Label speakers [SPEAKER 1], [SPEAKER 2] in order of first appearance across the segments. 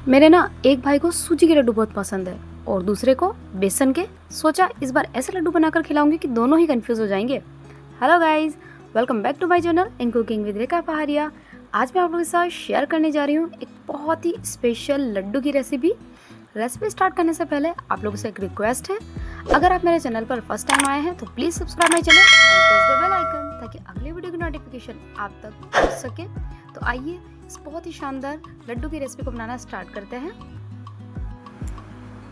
[SPEAKER 1] मेरे ना एक भाई को सूजी के लड्डू बहुत पसंद है और दूसरे को बेसन के। सोचा इस बार ऐसे लड्डू बनाकर खिलाऊंगी कि दोनों ही कंफ्यूज हो जाएंगे। Hello guys, welcome back to my channel in cooking with Rekha Pahadia. आज मैं आप लोगों के साथ शेयर करने जा रही हूँ एक बहुत ही स्पेशल लड्डू की रेसिपी स्टार्ट करने से पहले आप लोगों से एक रिक्वेस्ट है, अगर आप मेरे चैनल पर फर्स्ट टाइम आए हैं तो please subscribe my channel and press the bell icon ताकि अगले वीडियो की नोटिफिकेशन आप तक पहुंच सके। तो आइए इस बहुत ही शानदार लड्डू की रेसिपी को बनाना स्टार्ट करते हैं।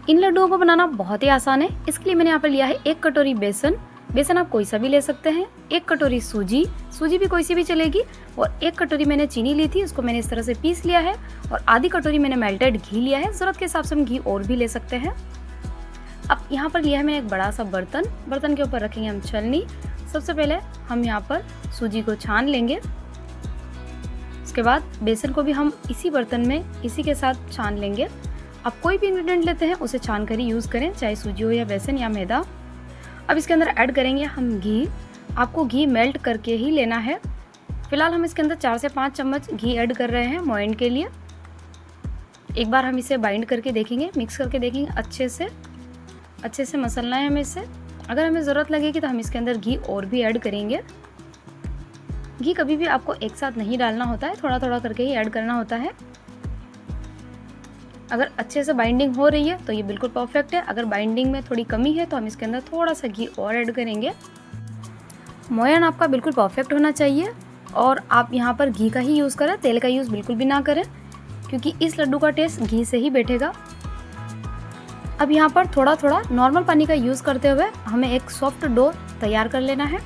[SPEAKER 1] इन लड्डुओं को बनाना बहुत ही आसान है। इसके लिए मैंने यहाँ पर लिया है 1 कटोरी बेसन। बेसन आप कोई सा भी ले सकते हैं। 1 कटोरी सूजी, सूजी भी कोई सी भी चलेगी। और 1 कटोरी मैंने चीनी ली थी, उसको मैंने इस तरह से पीस लिया है। और आधी कटोरी मैंने मेल्टेड घी लिया है। ज़रूरत के हिसाब से हम घी और भी ले सकते हैं। अब यहाँ पर लिया है मैंने एक बड़ा सा बर्तन के ऊपर रखेंगे हम छलनी। सबसे पहले हम यहाँ पर सूजी को छान लेंगे। उसके बाद बेसन को भी हम इसी बर्तन में इसी के साथ छान लेंगे। आप कोई भी इंग्रेडिएंट लेते हैं उसे छान कर ही यूज़ करें, चाहे सूजी हो या बेसन या मैदा। अब इसके अंदर ऐड करेंगे हम घी। आपको घी मेल्ट करके ही लेना है। फिलहाल हम इसके अंदर 4 से 5 चम्मच घी ऐड कर रहे हैं मोइन के लिए। एक बार हम इसे बाइंड करके देखेंगे, मिक्स करके देखेंगे। अच्छे से मसलना है हमें इसे। अगर हमें ज़रूरत लगेगी तो हम इसके अंदर घी और भी ऐड करेंगे। घी कभी भी आपको एक साथ नहीं डालना होता है, थोड़ा थोड़ा करके ही ऐड करना होता है। अगर अच्छे से बाइंडिंग हो रही है तो ये बिल्कुल परफेक्ट है। अगर बाइंडिंग में थोड़ी कमी है तो हम इसके अंदर थोड़ा सा घी और ऐड करेंगे। मोयन आपका बिल्कुल परफेक्ट होना चाहिए और आप यहाँ पर घी का ही यूज़ करें, तेल का यूज़ बिल्कुल भी ना करें, क्योंकि इस लड्डू का टेस्ट घी से ही बैठेगा। अब यहाँ पर थोड़ा थोड़ा नॉर्मल पानी का यूज़ करते हुए हमें एक सॉफ्ट डो तैयार कर लेना है।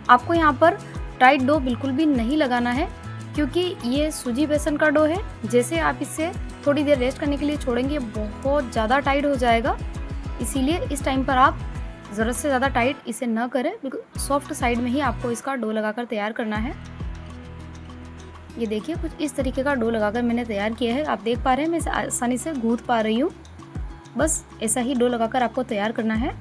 [SPEAKER 1] आपको यहाँ पर टाइट डो बिल्कुल भी नहीं लगाना है, क्योंकि ये सूजी बेसन का डो है। जैसे आप इसे थोड़ी देर रेस्ट करने के लिए छोड़ेंगे बहुत ज़्यादा टाइट हो जाएगा। इसीलिए इस टाइम पर आप ज़रूरत से ज़्यादा टाइट इसे न करें, बिल्कुल सॉफ्ट साइड में ही आपको इसका डो लगाकर तैयार करना है। ये देखिए कुछ इस तरीके का डो लगाकर मैंने तैयार किया है। आप देख पा रहे हैं मैं इसे आसानी से गूंथ पा रही हूँ। बस ऐसा ही डो लगाकर आपको तैयार करना है।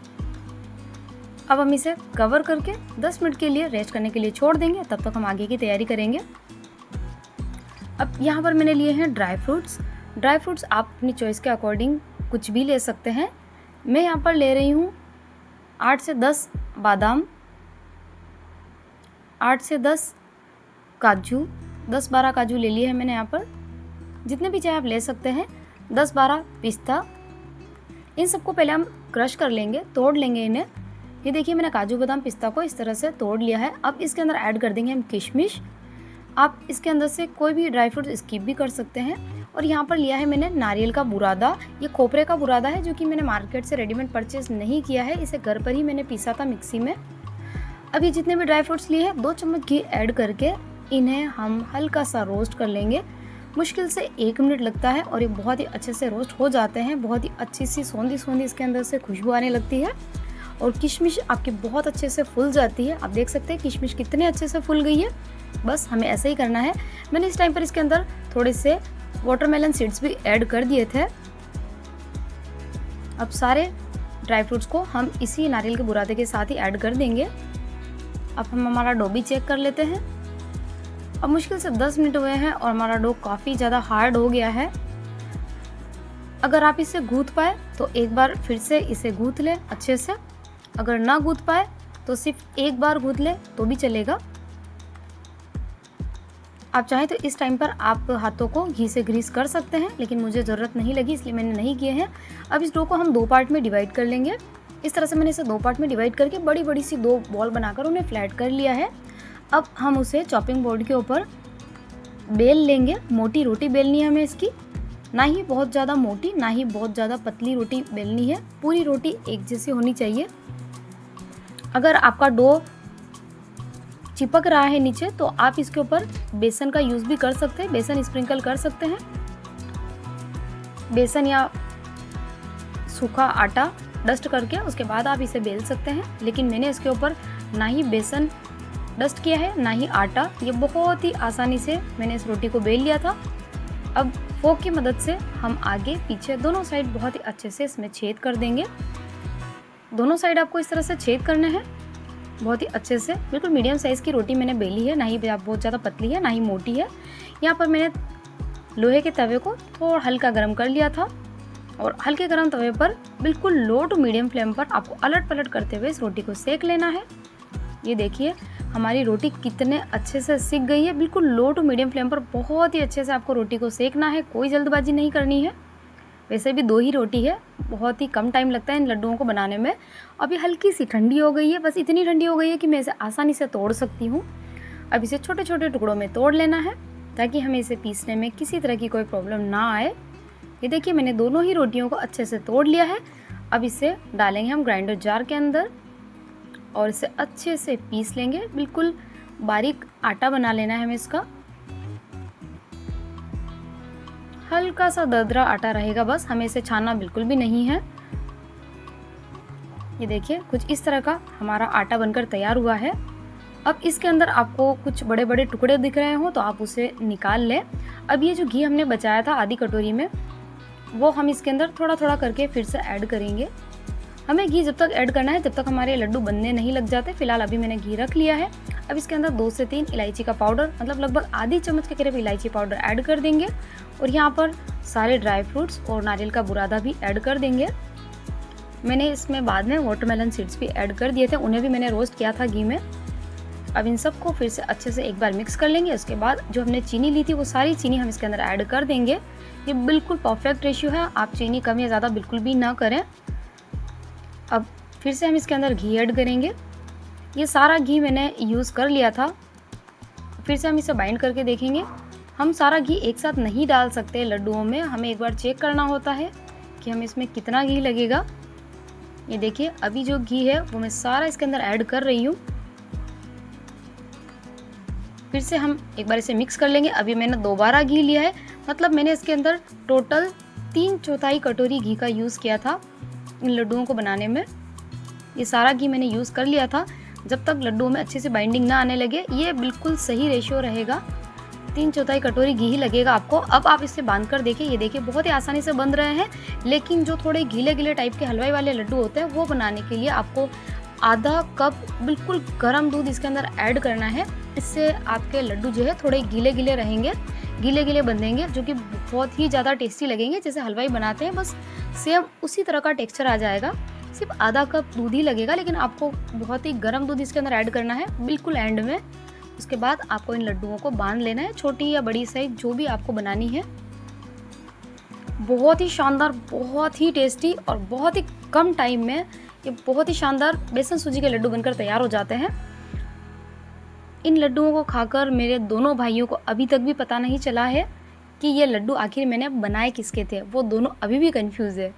[SPEAKER 1] अब हम इसे कवर करके 10 मिनट के लिए रेस्ट करने के लिए छोड़ देंगे। तब तक हम आगे की तैयारी करेंगे। अब यहाँ पर मैंने लिए हैं ड्राई फ्रूट्स आप अपनी चॉइस के अकॉर्डिंग कुछ भी ले सकते हैं। मैं यहाँ पर ले रही हूँ 8 से 10 बादाम, 8 से 10 काजू, 10-12 काजू ले लिए हैं मैंने यहाँ पर। जितने भी चाहे आप ले सकते हैं। 10-12 पिस्ता। इन सबको पहले हम क्रश कर लेंगे, तोड़ लेंगे इन्हें। ये देखिए मैंने काजू बादाम पिस्ता को इस तरह से तोड़ लिया है। अब इसके अंदर ऐड कर देंगे हम किशमिश। आप इसके अंदर से कोई भी ड्राई फ्रूट स्किप भी कर सकते हैं। और यहाँ पर लिया है मैंने नारियल का बुरादा। ये खोपरे का बुरादा है, जो कि मैंने मार्केट से रेडीमेड परचेज नहीं किया है। इसे घर पर ही मैंने पीसा था मिक्सी में। अब ये जितने भी ड्राई फ्रूट्स लिए हैं 2 चम्मच घी ऐड करके इन्हें हम हल्का सा रोस्ट कर लेंगे। मुश्किल से 1 मिनट लगता है और ये बहुत ही अच्छे से रोस्ट हो जाते हैं। बहुत ही अच्छी सी सौंधी इसके अंदर से खुशबू आने लगती है और किशमिश आपकी बहुत अच्छे से फूल जाती है। आप देख सकते हैं किशमिश कितने अच्छे से फूल गई है। बस हमें ऐसे ही करना है। मैंने इस टाइम पर इसके अंदर थोड़े से वाटरमेलन सीड्स भी ऐड कर दिए थे। अब सारे ड्राई फ्रूट्स को हम इसी नारियल के बुरादे के साथ ही ऐड कर देंगे। अब हम हमारा डो भी चेक कर लेते हैं। अब मुश्किल से 10 मिनट हुए हैं और हमारा डो काफ़ी ज़्यादा हार्ड हो गया है। अगर आप इसे गूंथ पाए तो एक बार फिर से इसे गूंथ लें अच्छे से। अगर ना गूंथ पाए तो सिर्फ एक बार गूंथ लें तो भी चलेगा। आप चाहें तो इस टाइम पर आप हाथों को घी से ग्रीस कर सकते हैं, लेकिन मुझे ज़रूरत नहीं लगी इसलिए मैंने नहीं किए हैं। अब इस डो को हम 2 पार्ट में डिवाइड कर लेंगे। इस तरह से मैंने इसे 2 पार्ट में डिवाइड करके बड़ी बड़ी सी 2 बॉल बनाकर उन्हें फ्लैट कर लिया है। अब हम उसे चॉपिंग बोर्ड के ऊपर बेल लेंगे। मोटी रोटी बेलनी है हमें इसकी, ना ही बहुत ज़्यादा मोटी ना ही बहुत ज़्यादा पतली रोटी बेलनी है। पूरी रोटी एक जैसी होनी चाहिए। अगर आपका डो चिपक रहा है नीचे तो आप इसके ऊपर बेसन का यूज़ भी कर सकते हैं, बेसन स्प्रिंकल कर सकते हैं। बेसन या सूखा आटा डस्ट करके उसके बाद आप इसे बेल सकते हैं। लेकिन मैंने इसके ऊपर ना ही बेसन डस्ट किया है ना ही आटा। ये बहुत ही आसानी से मैंने इस रोटी को बेल लिया था। अब फोक की मदद से हम आगे पीछे दोनों साइड बहुत ही अच्छे से इसमें छेद कर देंगे। दोनों साइड आपको इस तरह से छेद करने हैं बहुत ही अच्छे से। बिल्कुल मीडियम साइज़ की रोटी मैंने बेली है, ना ही बहुत ज़्यादा पतली है ना ही मोटी है। यहाँ पर मैंने लोहे के तवे को थोड़ा हल्का गर्म कर लिया था और हल्के गर्म तवे पर बिल्कुल लो टू मीडियम फ्लेम पर आपको अलट पलट करते हुए इस रोटी को सेक लेना है। ये देखिए हमारी रोटी कितने अच्छे से सिक गई है। बिल्कुल लो टू मीडियम फ्लेम पर बहुत ही अच्छे से आपको रोटी को सेकना है, कोई जल्दबाजी नहीं करनी है। वैसे भी 2 ही रोटी है, बहुत ही कम टाइम लगता है इन लड्डुओं को बनाने में। अभी हल्की सी ठंडी हो गई है, बस इतनी ठंडी हो गई है कि मैं इसे आसानी से तोड़ सकती हूँ। अब इसे छोटे छोटे टुकड़ों में तोड़ लेना है ताकि हमें इसे पीसने में किसी तरह की कोई प्रॉब्लम ना आए। ये देखिए मैंने दोनों ही रोटियों को अच्छे से तोड़ लिया है। अब इसे डालेंगे हम ग्राइंडर जार के अंदर और इसे अच्छे से पीस लेंगे। बिल्कुल बारीक आटा बना लेना है हमें इसका। हल्का सा दरदरा आटा रहेगा बस, हमें इसे छानना बिल्कुल भी नहीं है। ये देखिए कुछ इस तरह का हमारा आटा बनकर तैयार हुआ है। अब इसके अंदर आपको कुछ बड़े बड़े टुकड़े दिख रहे हो तो आप उसे निकाल लें। अब ये जो घी हमने बचाया था आधी कटोरी में, वो हम इसके अंदर थोड़ा थोड़ा करके फिर से ऐड करेंगे। हमें घी जब तक ऐड करना है जब तक हमारे लड्डू बनने नहीं लग जाते। फिलहाल अभी मैंने घी रख लिया है। अब इसके अंदर 2 से 3 इलायची का पाउडर, मतलब लगभग आधी चम्मच के करीब इलायची पाउडर ऐड कर देंगे और यहाँ पर सारे ड्राई फ्रूट्स और नारियल का बुरादा भी ऐड कर देंगे। मैंने इसमें बाद में वाटरमेलन सीड्स भी ऐड कर दिए थे, उन्हें भी मैंने रोस्ट किया था घी में। अब इन सबको फिर से अच्छे से एक बार मिक्स कर लेंगे। उसके बाद जो हमने चीनी ली थी वो सारी चीनी हम इसके अंदर ऐड कर देंगे। ये बिल्कुल परफेक्ट रेशियो है, आप चीनी कम या ज़्यादा बिल्कुल भी ना करें। अब फिर से हम इसके अंदर घी ऐड करेंगे। ये सारा घी मैंने यूज़ कर लिया था। फिर से हम इसे बाइंड करके देखेंगे। हम सारा घी एक साथ नहीं डाल सकते लड्डुओं में, हमें एक बार चेक करना होता है कि हमें इसमें कितना घी लगेगा। ये देखिए अभी जो घी है वो मैं सारा इसके अंदर ऐड कर रही हूँ। फिर से हम एक बार इसे मिक्स कर लेंगे। अभी मैंने दोबारा घी लिया है, मतलब मैंने इसके अंदर टोटल 3/4 कटोरी घी का यूज़ किया था इन लड्डुओं को बनाने में। ये सारा घी मैंने यूज़ कर लिया था। जब तक लड्डुओं में अच्छे से बाइंडिंग ना आने लगे, ये बिल्कुल सही रेशियो रहेगा, 3/4 कटोरी घी ही लगेगा आपको। अब आप इसे बांध कर देखिए। ये देखिए बहुत ही आसानी से बंध रहे हैं, लेकिन जो थोड़े गीले गीले टाइप के हलवाई वाले लड्डू होते हैं वो बनाने के लिए आपको आधा कप बिल्कुल गर्म दूध इसके अंदर ऐड करना है। इससे आपके लड्डू जो है थोड़े गीले गीले रहेंगे, गीले गीले बंधेंगे, जो कि बहुत ही ज़्यादा टेस्टी लगेंगे। जैसे हलवाई बनाते हैं बस सेम उसी तरह का टेक्सचर आ जाएगा। सिर्फ आधा कप दूध ही लगेगा, लेकिन आपको बहुत ही गर्म दूध इसके अंदर ऐड करना है बिल्कुल एंड में। उसके बाद आपको इन लड्डुओं को बांध लेना है, छोटी या बड़ी साइज जो भी आपको बनानी है। बहुत ही शानदार, बहुत ही टेस्टी और बहुत ही कम टाइम में ये बहुत ही शानदार बेसन सूजी के लड्डू बनकर तैयार हो जाते हैं। इन लड्डुओं को खाकर मेरे दोनों भाइयों को अभी तक भी पता नहीं चला है कि ये लड्डू आखिर मैंने बनाए किसके थे। वो दोनों अभी भी कंफ्यूज है,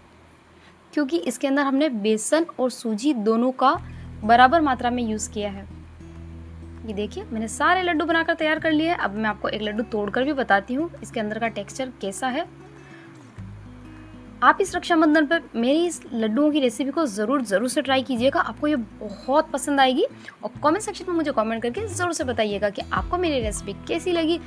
[SPEAKER 1] क्योंकि इसके अंदर हमने बेसन और सूजी दोनों का बराबर मात्रा में यूज़ किया है। ये देखिए मैंने सारे लड्डू बनाकर तैयार कर लिए हैं। अब मैं आपको एक लड्डू तोड़कर भी बताती हूँ इसके अंदर का टेक्सचर कैसा है। आप इस रक्षाबंधन पर मेरी इस लड्डुओं की रेसिपी को ज़रूर से ट्राई कीजिएगा, आपको ये बहुत पसंद आएगी। और कमेंट सेक्शन में मुझे कमेंट करके ज़रूर से बताइएगा कि आपको मेरी रेसिपी कैसी लगी।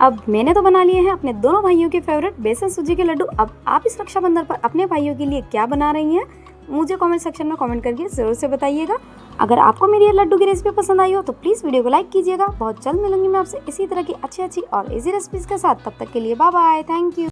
[SPEAKER 1] अब मैंने तो बना लिए हैं अपने दोनों भाइयों के फेवरेट बेसन सूजी के लड्डू। अब आप इस रक्षाबंधन पर अपने भाइयों के लिए क्या बना रही हैं, मुझे कमेंट सेक्शन में कमेंट करके ज़रूर से बताइएगा। अगर आपको मेरी ये लड्डू की रेसिपी पसंद आई हो तो प्लीज़ वीडियो को लाइक कीजिएगा। बहुत जल्द मिलूंगी मैं आपसे इसी तरह की अच्छी और इजी रेसिपीज़ के साथ। तब तक के लिए बाय बाय, थैंक यू।